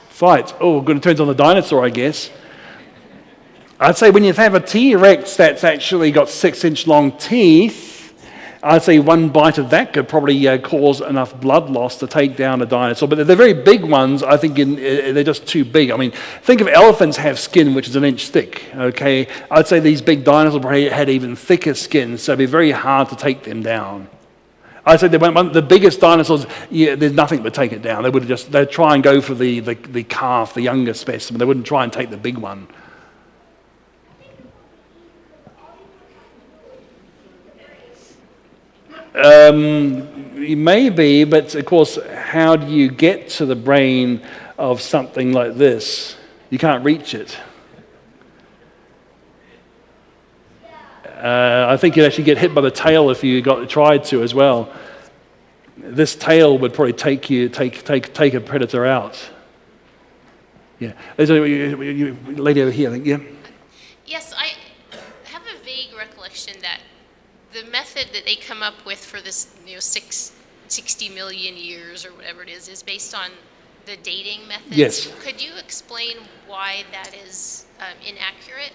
Fights. Oh, good. It turns on the dinosaur, I guess. I'd say when you have a T-Rex that's actually got 6-inch long teeth, I'd say one bite of that could probably cause enough blood loss to take down a dinosaur. But the very big ones, I think they're just too big. I mean, think of elephants have skin which is 1 inch thick, okay? I'd say these big dinosaurs probably had even thicker skin, so it'd be very hard to take them down. I said the biggest dinosaurs, there's nothing but take it down. They'd try and go for the calf, the younger specimen. They wouldn't try and take the big one. Maybe, but of course, how do you get to the brain of something like this? You can't reach it. I think you'd actually get hit by the tail if you tried to as well. this tail would probably take a predator out. Yeah. There's a lady over here, I think, yeah.
Yes, I have a vague recollection that the method that they come up with for this, 60 million years or whatever it is based on the dating method.
Yes.
Could you explain why that is inaccurate?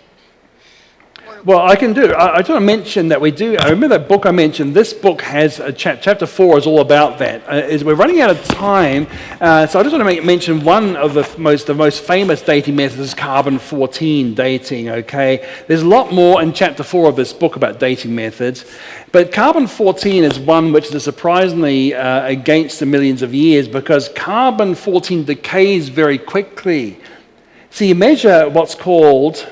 Or
Well, I can do. I just want to mention that we do. I remember that book I mentioned. This book has a chapter 4 is all about that. Is we're running out of time, so I just want to mention one of the most famous dating methods is carbon-14 dating. Okay, there's a lot more in chapter 4 of this book about dating methods, but carbon-14 is one which is surprisingly against the millions of years because carbon-14 decays very quickly. So you measure what's called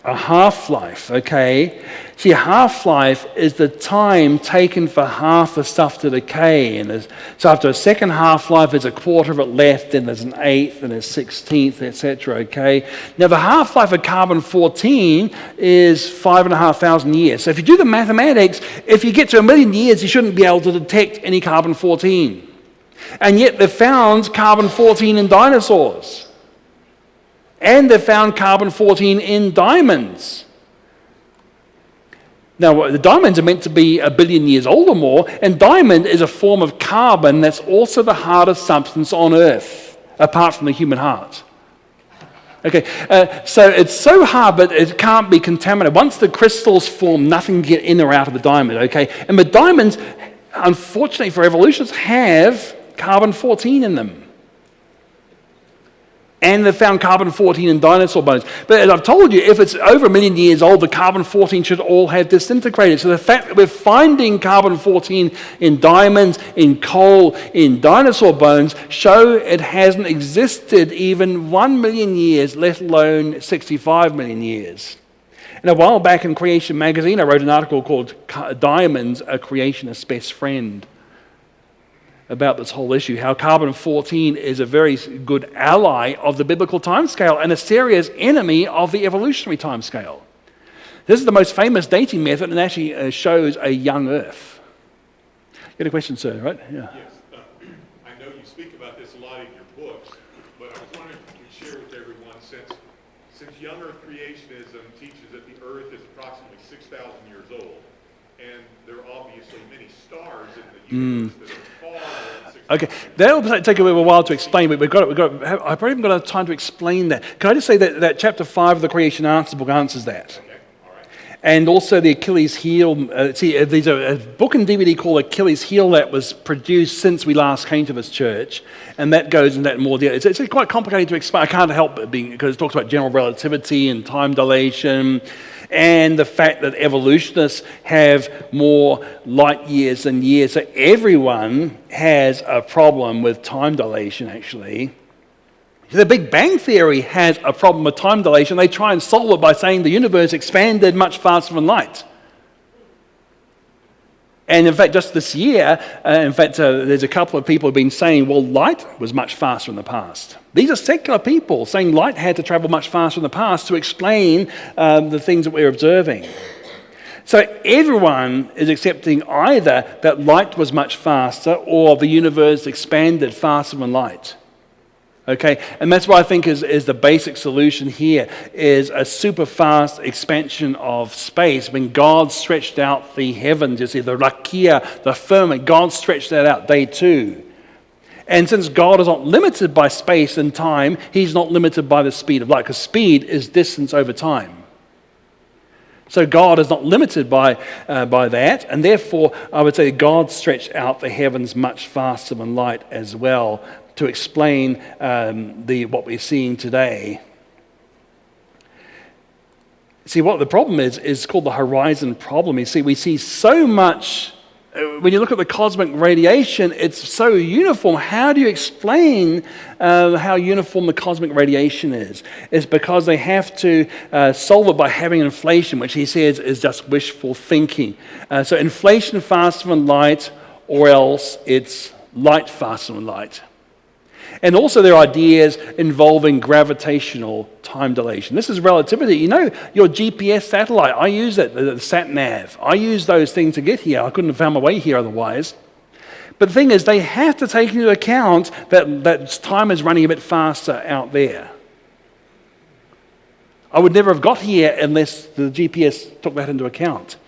a half-life, okay? See, a half-life is the time taken for half the stuff to decay. And so after a second half-life, there's a quarter of it left, then there's an eighth, and a 16th, etc., okay? Now, the half-life of carbon-14 is 5,500 years. So if you do the mathematics, if you get to 1 million years, you shouldn't be able to detect any carbon-14. And yet they've found carbon-14 in dinosaurs. And they found carbon-14 in diamonds. Now, the diamonds are meant to be 1 billion years old or more, and diamond is a form of carbon that's also the hardest substance on Earth, apart from the human heart. Okay, so it's so hard, but it can't be contaminated. Once the crystals form, nothing can get in or out of the diamond, okay? And the diamonds, unfortunately for evolutionists, have carbon-14 in them. And they've found carbon-14 in dinosaur bones. But as I've told you, if it's over 1 million years old, the carbon-14 should all have disintegrated. So the fact that we're finding carbon-14 in diamonds, in coal, in dinosaur bones, show it hasn't existed even 1 million years, let alone 65 million years. And a while back in Creation Magazine, I wrote an article called Diamonds, a Creationist's Best Friend, about this whole issue, how carbon-14 is a very good ally of the biblical timescale and a serious enemy of the evolutionary timescale. This is the most famous dating method and actually shows a young Earth. You had a question, sir, right? Yeah.
Yes, I know you speak about this a lot in your books, but I was wondering if you could share with everyone, since young Earth creationism teaches that the Earth is approximately 6,000 years old, and there are obviously many stars in the universe that are far more than 6,000
Okay, that'll take a little while to explain, but I've probably even got enough time to explain that. Can I just say that chapter 5 of the Creation Answer book answers that?
Okay, all right.
And also the Achilles heel. There's a book and DVD called Achilles Heel that was produced since we last came to this church, and that goes into that more detail. It's quite complicated to explain. I can't help it being because it talks about general relativity and time dilation, and the fact that evolutionists have more light years than years. So everyone has a problem with time dilation, actually. The Big Bang Theory has a problem with time dilation. They try and solve it by saying the universe expanded much faster than light. And in fact, just this year, there's a couple of people who have been saying, well, light was much faster in the past. These are secular people saying light had to travel much faster in the past to explain the things that we're observing. So everyone is accepting either that light was much faster or the universe expanded faster than light. Okay, and that's what I think is the basic solution here, is a super fast expansion of space. When God stretched out the heavens, you see, the rakia, the firmament, God stretched that out, day 2. And since God is not limited by space and time, he's not limited by the speed of light, because speed is distance over time. So God is not limited by that, and therefore I would say God stretched out the heavens much faster than light as well, to explain what we're seeing today. See, what the problem is called the horizon problem. You see, we see so much, when you look at the cosmic radiation, it's so uniform. How do you explain how uniform the cosmic radiation is? It's because they have to solve it by having inflation, which he says is just wishful thinking. So inflation faster than light, or else it's light faster than light. And also there are ideas involving gravitational time dilation. This is relativity. You know, your GPS satellite, I use it, the sat nav. I use those things to get here. I couldn't have found my way here otherwise. But the thing is, they have to take into account that time is running a bit faster out there. I would never have got here unless the GPS took that into account.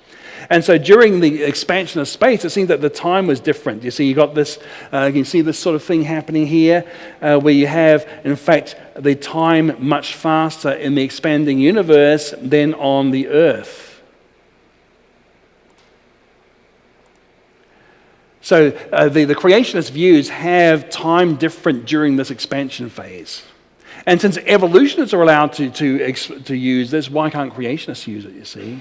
And so during the expansion of space, it seems that the time was different. You see, you got this, you can see this sort of thing happening here, where you have, in fact, the time much faster in the expanding universe than on the Earth. So the creationist views have time different during this expansion phase. And since evolutionists are allowed to use this, why can't creationists use it, you see?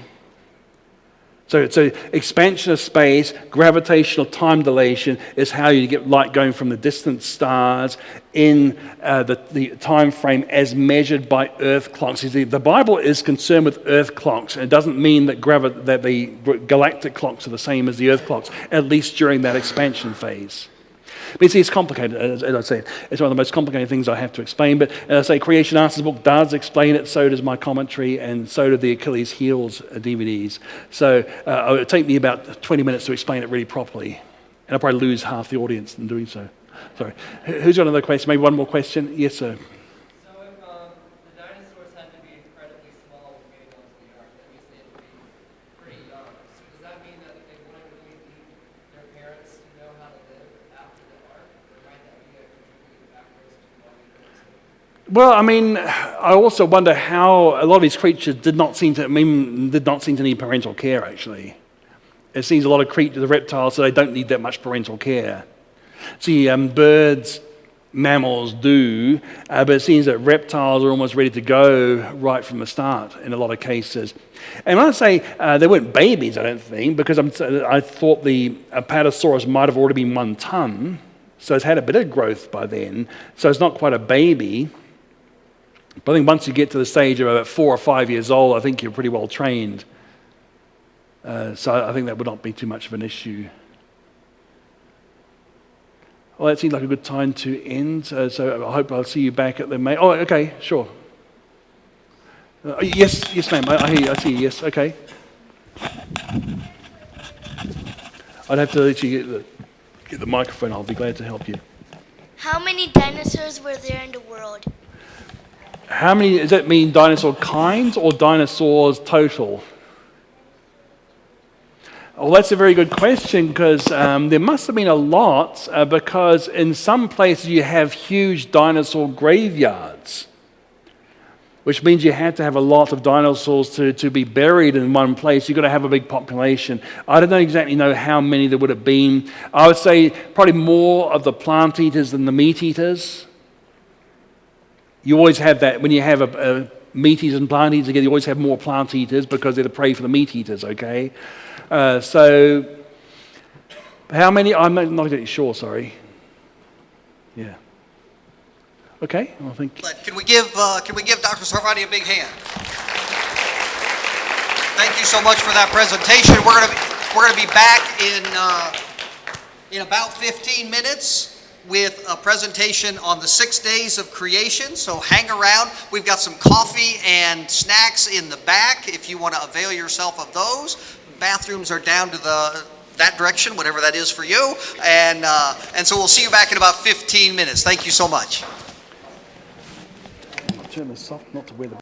So expansion of space, gravitational time dilation is how you get light going from the distant stars in the time frame as measured by Earth clocks. You see, the Bible is concerned with Earth clocks. And it doesn't mean that the galactic clocks are the same as the Earth clocks, at least during that expansion phase. But you see, it's complicated, as I say. It's one of the most complicated things I have to explain. But as I say, Creation Answers book does explain it, so does my commentary, and so do the Achilles Heels DVDs. So it would take me about 20 minutes to explain it really properly. And I'll probably lose half the audience in doing so. Sorry. Who's got another question? Maybe one more question? Yes, sir.
So if the dinosaurs had to be incredibly small when getting onto the ark, that means they had to be pretty young. So does that mean that they wouldn't really need their parents to know how to live after the ark? Or might that be a contributing factor as to why we don't see it?
Well, I mean, I also wonder how a lot of these creatures did not seem to need parental care, actually. It seems a lot of creatures, the reptiles, so they don't need that much parental care. See, birds, mammals do, but it seems that reptiles are almost ready to go right from the start in a lot of cases. And when I say they weren't babies, I don't think, because I thought the Apatosaurus might have already been 1 ton, so it's had a bit of growth by then, so it's not quite a baby. But I think once you get to the stage of about 4 or 5 years old, I think you're pretty well trained. So I think that would not be too much of an issue. Well, that seems like a good time to end. So I hope I'll see you back at the May. Oh, okay, sure. Yes, ma'am. I hear you. I see you. Yes, okay. I'd have to let you get the microphone. I'll be glad to help you.
How many dinosaurs were there in the world?
How many? Does that mean dinosaur kinds or dinosaurs total? Well, that's a very good question, because there must have been a lot, because in some places you have huge dinosaur graveyards, which means you had to have a lot of dinosaurs to be buried in one place. You've got to have a big population. I don't exactly know how many there would have been. I would say probably more of the plant eaters than the meat eaters. You always have that. When you have a meat eaters and plant eaters together, you always have more plant eaters because they're the prey for the meat eaters, okay? So, how many? I'm not exactly sure, sorry. Yeah. Okay, well, thank you.
Can we give Dr. Sarvadi a big hand? Thank you so much for that presentation. We're gonna be back in about 15 minutes with a presentation on the 6 days of creation. So hang around. We've got some coffee and snacks in the back if you want to avail yourself of those. Bathrooms are down to that direction, whatever that is for you. And so we'll see you back in about 15 minutes. Thank you so much.
Turn this off, not to wear the